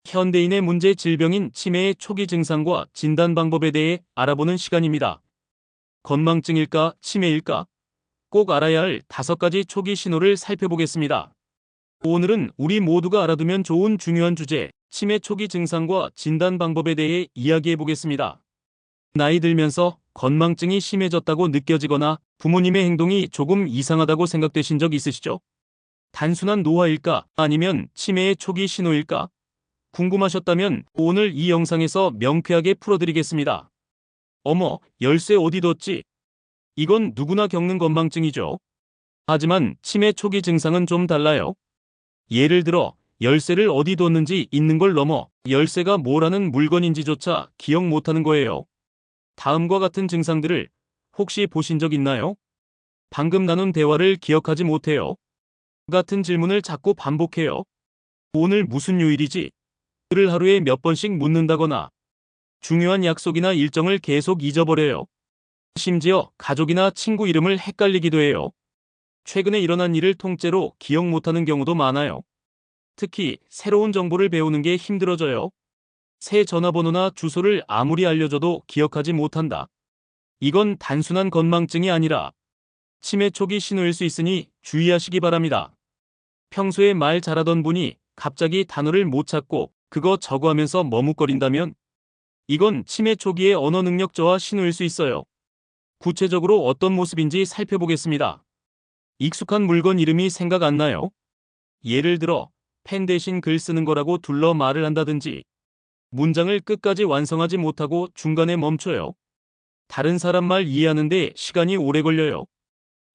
현대인의 문제 질병인 치매의 초기 증상과 진단 방법에 대해 알아보는 시간입니다. 건망증일까, 치매일까? 꼭 알아야 할 5가지 초기 신호를 살펴보겠습니다. 오늘은 우리 모두가 알아두면 좋은 중요한 주제, 치매 초기 증상과 진단 방법에 대해 이야기해 보겠습니다. 나이 들면서 건망증이 심해졌다고 느껴지거나 부모님의 행동이 조금 이상하다고 생각되신 적 있으시죠? 단순한 노화일까? 아니면 치매의 초기 신호일까? 궁금하셨다면 오늘 이 영상에서 명쾌하게 풀어드리겠습니다. 어머, 열쇠 어디 뒀지? 이건 누구나 겪는 건망증이죠. 하지만 치매 초기 증상은 좀 달라요. 예를 들어 열쇠를 어디 뒀는지 잊는 걸 넘어 열쇠가 뭐라는 물건인지조차 기억 못하는 거예요. 다음과 같은 증상들을 혹시 보신 적 있나요? 방금 나눈 대화를 기억하지 못해요. 같은 질문을 자꾸 반복해요. 오늘 무슨 요일이지? 를 하루에 몇 번씩 묻는다거나 중요한 약속이나 일정을 계속 잊어버려요. 심지어 가족이나 친구 이름을 헷갈리기도 해요. 최근에 일어난 일을 통째로 기억 못하는 경우도 많아요. 특히 새로운 정보를 배우는 게 힘들어져요. 새 전화번호나 주소를 아무리 알려줘도 기억하지 못한다. 이건 단순한 건망증이 아니라 치매 초기 신호일 수 있으니 주의하시기 바랍니다. 평소에 말 잘하던 분이 갑자기 단어를 못 찾고 그거 적어하면서 머뭇거린다면 이건 치매 초기의 언어 능력 저하 신호일 수 있어요. 구체적으로 어떤 모습인지 살펴보겠습니다. 익숙한 물건 이름이 생각 안 나요? 예를 들어 펜 대신 글 쓰는 거라고 둘러 말을 한다든지 문장을 끝까지 완성하지 못하고 중간에 멈춰요. 다른 사람 말 이해하는데 시간이 오래 걸려요.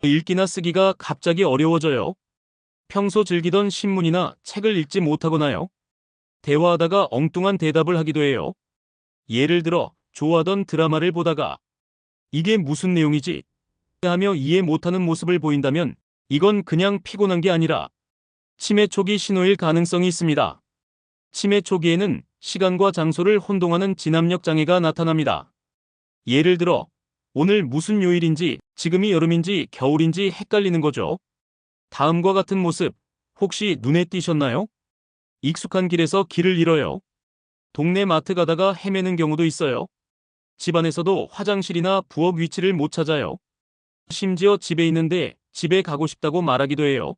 읽기나 쓰기가 갑자기 어려워져요. 평소 즐기던 신문이나 책을 읽지 못하거나요. 대화하다가 엉뚱한 대답을 하기도 해요. 예를 들어 좋아하던 드라마를 보다가 이게 무슨 내용이지? 하며 이해 못하는 모습을 보인다면 이건 그냥 피곤한 게 아니라 치매 초기 신호일 가능성이 있습니다. 치매 초기에는 시간과 장소를 혼동하는 진압력 장애가 나타납니다. 예를 들어 오늘 무슨 요일인지 지금이 여름인지 겨울인지 헷갈리는 거죠. 다음과 같은 모습 혹시 눈에 띄셨나요? 익숙한 길에서 길을 잃어요. 동네 마트 가다가 헤매는 경우도 있어요. 집안에서도 화장실이나 부엌 위치를 못 찾아요. 심지어 집에 있는데 집에 가고 싶다고 말하기도 해요.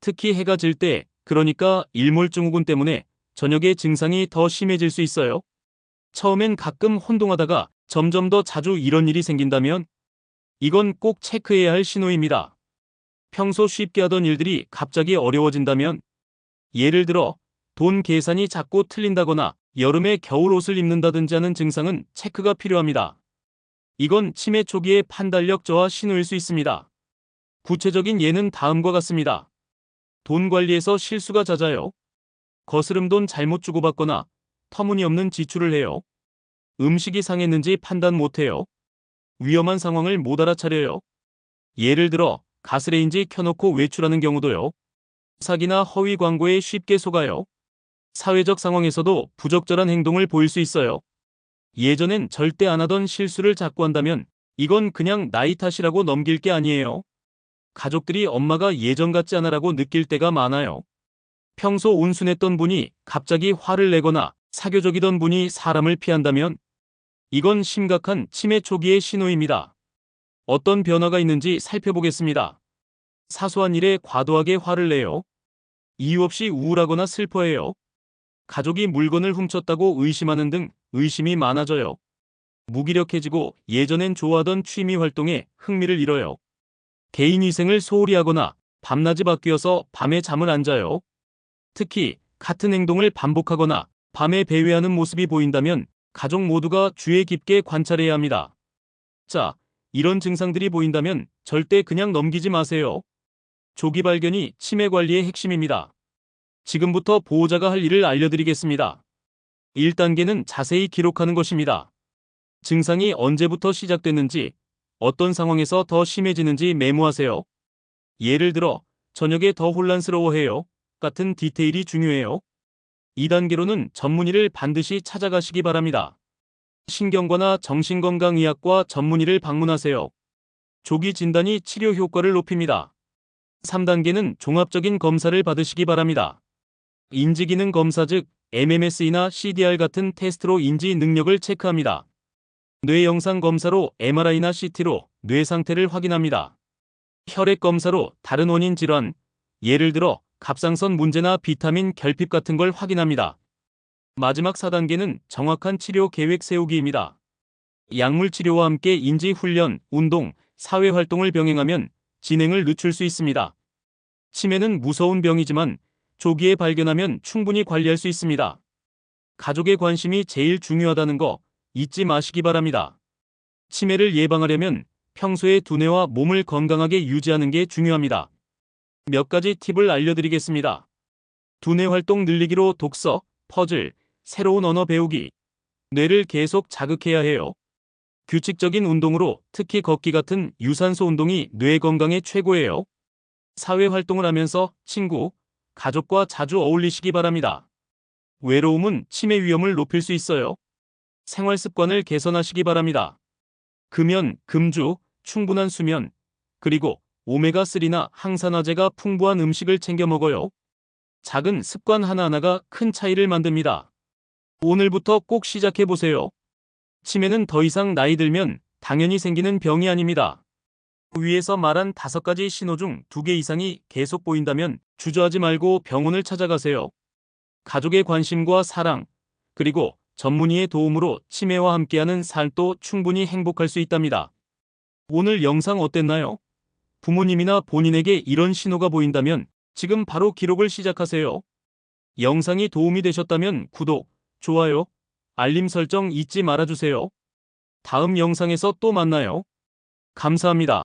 특히 해가 질 때, 그러니까 일몰증후군 때문에 저녁에 증상이 더 심해질 수 있어요. 처음엔 가끔 혼동하다가 점점 더 자주 이런 일이 생긴다면 이건 꼭 체크해야 할 신호입니다. 평소 쉽게 하던 일들이 갑자기 어려워진다면 예를 들어 돈 계산이 자꾸 틀린다거나 여름에 겨울 옷을 입는다든지 하는 증상은 체크가 필요합니다. 이건 치매 초기의 판단력 저하 신호일 수 있습니다. 구체적인 예는 다음과 같습니다. 돈 관리에서 실수가 잦아요. 거스름 돈 잘못 주고받거나 터무니없는 지출을 해요. 음식이 상했는지 판단 못해요. 위험한 상황을 못 알아차려요. 예를 들어 가스레인지 켜놓고 외출하는 경우도요. 사기나 허위 광고에 쉽게 속아요. 사회적 상황에서도 부적절한 행동을 보일 수 있어요. 예전엔 절대 안 하던 실수를 자꾸 한다면 이건 그냥 나이 탓이라고 넘길 게 아니에요. 가족들이 엄마가 예전 같지 않아라고 느낄 때가 많아요. 평소 온순했던 분이 갑자기 화를 내거나 사교적이던 분이 사람을 피한다면 이건 심각한 치매 초기의 신호입니다. 어떤 변화가 있는지 살펴보겠습니다. 사소한 일에 과도하게 화를 내요. 이유 없이 우울하거나 슬퍼해요. 가족이 물건을 훔쳤다고 의심하는 등 의심이 많아져요. 무기력해지고 예전엔 좋아하던 취미 활동에 흥미를 잃어요. 개인위생을 소홀히 하거나 밤낮이 바뀌어서 밤에 잠을 안 자요. 특히 같은 행동을 반복하거나 밤에 배회하는 모습이 보인다면 가족 모두가 주의 깊게 관찰해야 합니다. 자, 이런 증상들이 보인다면 절대 그냥 넘기지 마세요. 조기 발견이 치매 관리의 핵심입니다. 지금부터 보호자가 할 일을 알려드리겠습니다. 1단계는 자세히 기록하는 것입니다. 증상이 언제부터 시작됐는지, 어떤 상황에서 더 심해지는지 메모하세요. 예를 들어, 저녁에 더 혼란스러워해요. 같은 디테일이 중요해요. 2단계로는 전문의를 반드시 찾아가시기 바랍니다. 신경과나 정신건강의학과 전문의를 방문하세요. 조기 진단이 치료 효과를 높입니다. 3단계는 종합적인 검사를 받으시기 바랍니다. 인지기능 검사 즉 MMS나 CDR 같은 테스트로 인지 능력을 체크합니다. 뇌 영상 검사로 MRI나 CT로 뇌 상태를 확인합니다. 혈액 검사로 다른 원인 질환, 예를 들어 갑상선 문제나 비타민 결핍 같은 걸 확인합니다. 마지막 4단계는 정확한 치료 계획 세우기입니다. 약물 치료와 함께 인지 훈련, 운동, 사회 활동을 병행하면 진행을 늦출 수 있습니다. 치매는 무서운 병이지만 조기에 발견하면 충분히 관리할 수 있습니다. 가족의 관심이 제일 중요하다는 거 잊지 마시기 바랍니다. 치매를 예방하려면 평소에 두뇌와 몸을 건강하게 유지하는 게 중요합니다. 몇 가지 팁을 알려드리겠습니다. 두뇌 활동 늘리기로 독서, 퍼즐, 새로운 언어 배우기. 뇌를 계속 자극해야 해요. 규칙적인 운동으로 특히 걷기 같은 유산소 운동이 뇌 건강에 최고예요. 사회 활동을 하면서 친구, 가족과 자주 어울리시기 바랍니다. 외로움은 치매 위험을 높일 수 있어요. 생활 습관을 개선하시기 바랍니다. 금연, 금주, 충분한 수면, 그리고 오메가3나 항산화제가 풍부한 음식을 챙겨 먹어요. 작은 습관 하나하나가 큰 차이를 만듭니다. 오늘부터 꼭 시작해보세요. 치매는 더 이상 나이 들면 당연히 생기는 병이 아닙니다. 위에서 말한 5가지 신호 중 2개 이상이 계속 보인다면 주저하지 말고 병원을 찾아가세요. 가족의 관심과 사랑, 그리고 전문의의 도움으로 치매와 함께하는 삶도 충분히 행복할 수 있답니다. 오늘 영상 어땠나요? 부모님이나 본인에게 이런 신호가 보인다면 지금 바로 기록을 시작하세요. 영상이 도움이 되셨다면 구독, 좋아요, 알림 설정 잊지 말아주세요. 다음 영상에서 또 만나요. 감사합니다.